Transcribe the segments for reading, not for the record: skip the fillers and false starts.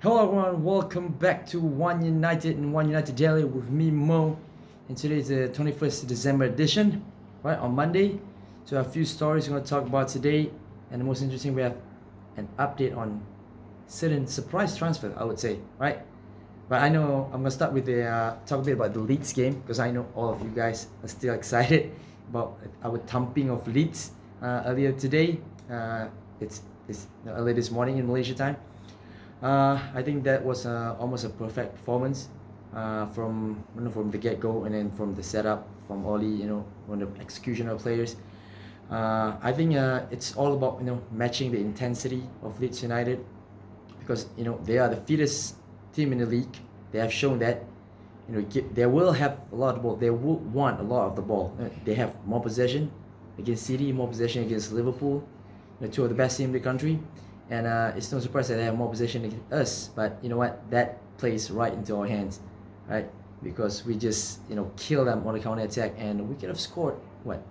Hello everyone, welcome back to Wan United and Wan United Daily with me Mo. And today is the 21st December edition, right, on Monday. So a few stories we're going to talk about today, and the most interesting, we have an update on certain surprise transfer, I would say, right? But I know I'm going to start with the talk a bit about the Leeds game, because I know all of you guys are still excited about our thumping of Leeds earlier today. It's early this morning in Malaysia time. I think that was almost a perfect performance from the get-go, and then from the setup, from Oli, from the execution of players. I think it's all about matching the intensity of Leeds United, because they are the fittest team in the league. They have shown that they will have a lot of the ball. They will want a lot of the ball. They have more possession against City, more possession against Liverpool, two of the best teams in the country. And it's no surprise that they have more possession against us. But you know what? That plays right into our hands, right? Because we just kill them on the counter attack, and we could have scored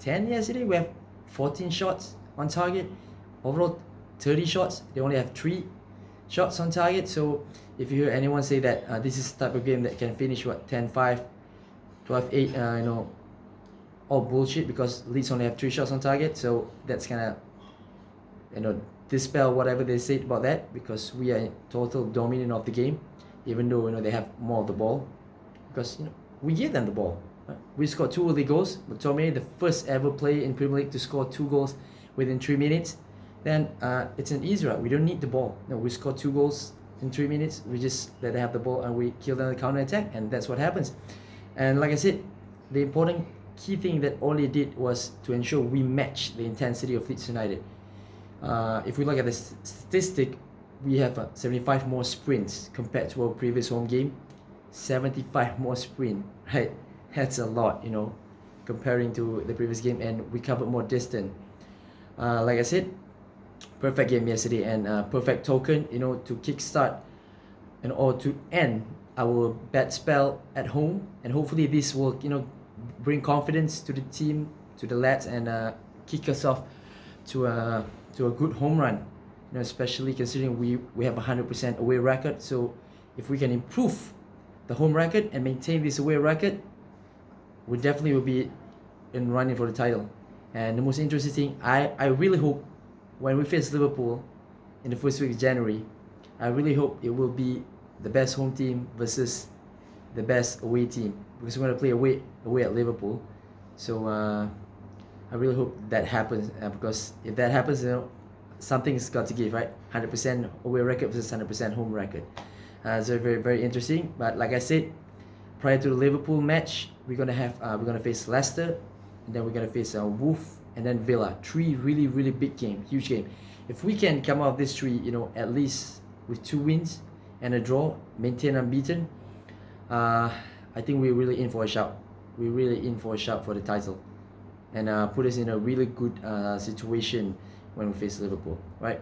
10 yesterday. We have 14 shots on target, overall 30 shots. They only have 3 shots on target. So if you hear anyone say that this is the type of game that can finish 10-5, 12-8, all bullshit, because Leeds only have 3 shots on target. So that's kind of dispel whatever they said about that, because we are total dominant of the game, even though they have more of the ball, because we give them the ball. Right? We scored 2 early goals. McTominay, the first ever player in Premier League to score 2 goals within 3 minutes. Then it's an easy route. We don't need the ball. We scored 2 goals in 3 minutes. We just let them have the ball and we kill them on the counter attack, and that's what happens. And like I said, the important key thing that Ole did was to ensure we match the intensity of Leeds United. If we look at the statistic, we have 75 more sprints compared to our previous home game. 75 more sprint, right? That's a lot, comparing to the previous game, and we covered more distance. Like I said, perfect game yesterday, and perfect token, to kickstart or to end our bad spell at home, and hopefully this will, bring confidence to the team, to the lads, and kick us off to a good home run, especially considering we have a 100% away record. So if we can improve the home record and maintain this away record, we definitely will be in running for the title. And the most interesting thing, I really hope when we face Liverpool in the first week of January, I really hope it will be the best home team versus the best away team, because we're going to play away at Liverpool. So I really hope that happens, because if that happens, something's got to give, right? 100% away record versus 100% home record. So very, very interesting. But like I said, prior to the Liverpool match, we're gonna face Leicester, and then we're gonna face Wolves, and then Villa. 3 really, really big game, huge game. If we can come out of this 3, at least with 2 wins and a draw, maintain unbeaten, I think we're really in for a shout. We're really in for a shout for the title, and put us in a really good situation when we face Liverpool, right?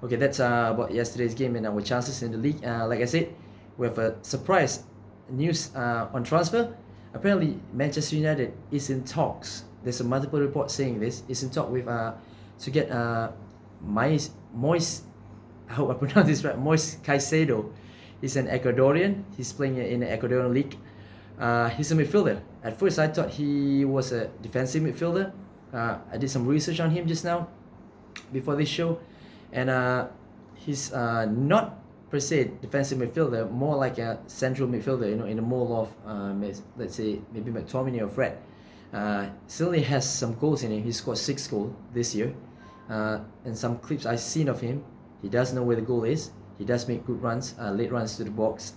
Okay, that's about yesterday's game and our chances in the league. Like I said, we have a surprise news on transfer. Apparently, Manchester United is in talks. There's a multiple reports saying this. Is in talk with to get Moise. I hope I pronounced this right. Moise Caicedo. He's an Ecuadorian. He's playing in the Ecuadorian league. He's a midfielder. At first, I thought he was a defensive midfielder. I did some research on him just now, before this show, and he's not per se defensive midfielder, more like a central midfielder. In the mold of let's say maybe McTominay or Fred. Certainly has some goals in him. He scored 6 goals this year. And some clips I've seen of him, he does know where the goal is. He does make good runs, late runs to the box,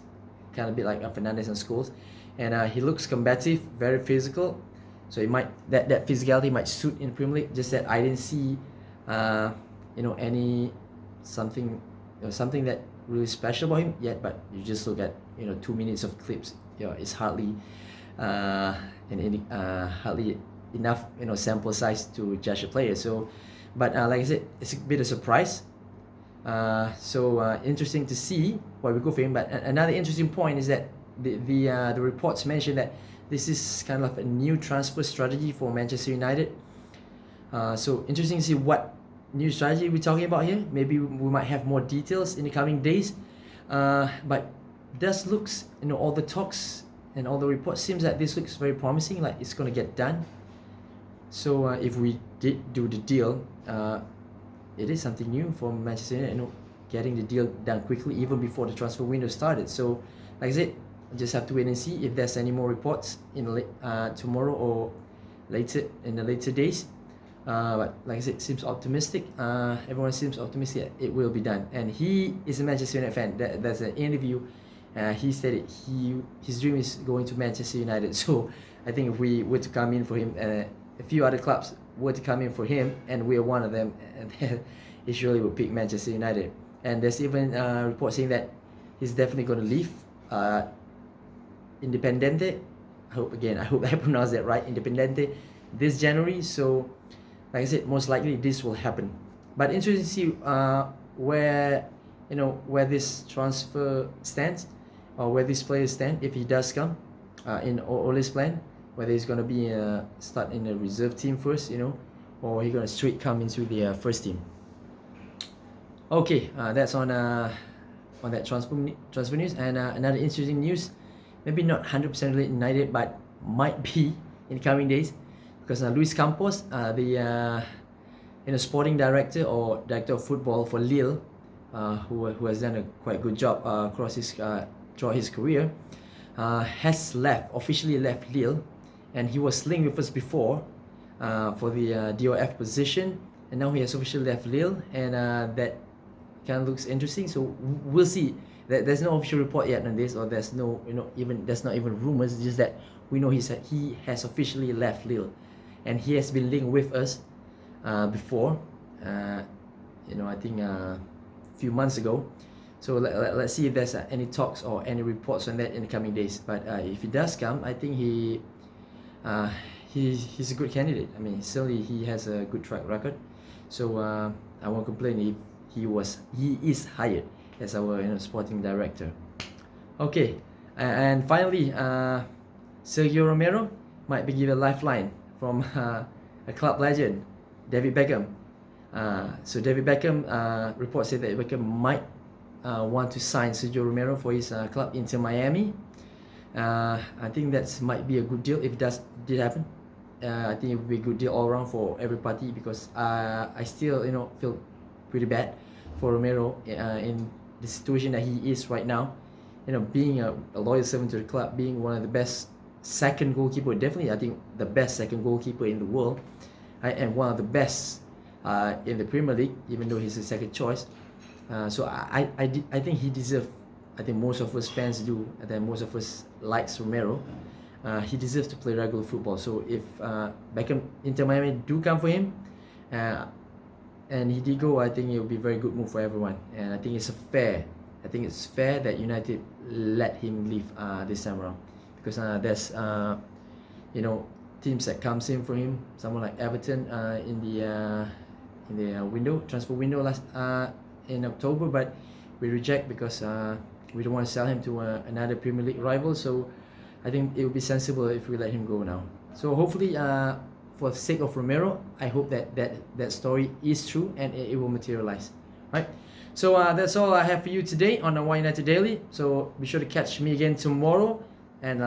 kind of a bit like Fernandes and Scholes. And he looks combative, very physical. So it might that physicality might suit in Premier League. Just that I didn't see, any something that really special about him yet. But you just look at 2 minutes of clips. It's hardly hardly enough sample size to judge a player. So, but like I said, it's a bit of surprise. So interesting to see where we go for him. But another interesting point is that the reports mention that this is kind of a new transfer strategy for Manchester United. So interesting to see what new strategy we're talking about here. Maybe we might have more details in the coming days. But this looks, all the talks and all the reports seems that this looks very promising, like it's gonna get done. So if we did do the deal, it is something new for Manchester United, getting the deal done quickly even before the transfer window started. So like I said, just have to wait and see if there's any more reports in tomorrow or later in the later days. But like I said, seems optimistic. Everyone seems optimistic that it will be done. And he is a Manchester United fan. There's an interview. He said it. His dream is going to Manchester United. So I think if we were to come in for him, a few other clubs were to come in for him, and we're one of them, and he surely would pick Manchester United. And there's even reports saying that he's definitely going to leave Independiente. I hope I pronounced that right, Independiente, this January. So like I said, most likely this will happen. But interesting to see where this transfer stands, or where this player stand if he does come in Ole's plan, whether he's gonna be start in the reserve team first, or he's gonna straight come into the first team. Okay, that's on that transfer news. And another interesting news, maybe not 100% related to United, but might be in the coming days, because Luis Campos, the sporting director or director of football for Lille, who has done a quite good job throughout his career, has officially left Lille, and he was linked with us before for the DOF position, and now he has officially left Lille, and that kind of looks interesting. So we'll see. There's no official report yet on this, or there's no there's not even rumors. It's just that we know he has officially left Lille, and he has been linked with us before. I think a few months ago. So let's see if there's any talks or any reports on that in the coming days. But if he does come, I think he's a good candidate. I mean, certainly he has a good track record. So I won't complain if he is hired as our sporting director. Okay, and finally, Sergio Romero might be given a lifeline from a club legend, David Beckham. So David Beckham, reports say that Beckham might want to sign Sergio Romero for his club Inter Miami. I think that might be a good deal if it did happen. I think it would be a good deal all around for every party, because I still feel pretty bad for Romero in the situation that he is right now. Being a loyal servant to the club, being one of the best second goalkeeper, definitely I think the best second goalkeeper in the world, and one of the best in the Premier League, even though he's a second choice. So I think he deserves. I think most of us fans do. I think most of us likes Romero. He deserves to play regular football. So if Beckham, Inter Miami do come for him, and he did go, I think it will be a very good move for everyone. And I think it's fair that United let him leave this time around, because there's teams that comes in for him. Someone like Everton in the transfer window last in October, but we reject because we don't want to sell him to another Premier League rival. So I think it would be sensible if we let him go now. So hopefully, for the sake of Romero, I hope that story is true and it will materialize. Right? So that's all I have for you today on the Wan United Daily. So be sure to catch me again tomorrow, and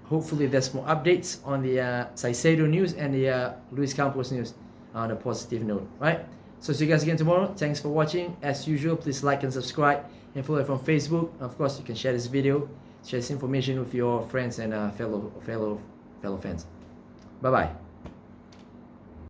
hopefully there's more updates on the Caicedo news and the Luis Campos news on a positive note. Right? So see you guys again tomorrow. Thanks for watching. As usual, please like and subscribe, and follow it from Facebook. Of course, you can share this video, share this information with your friends and fellow fans. Bye bye.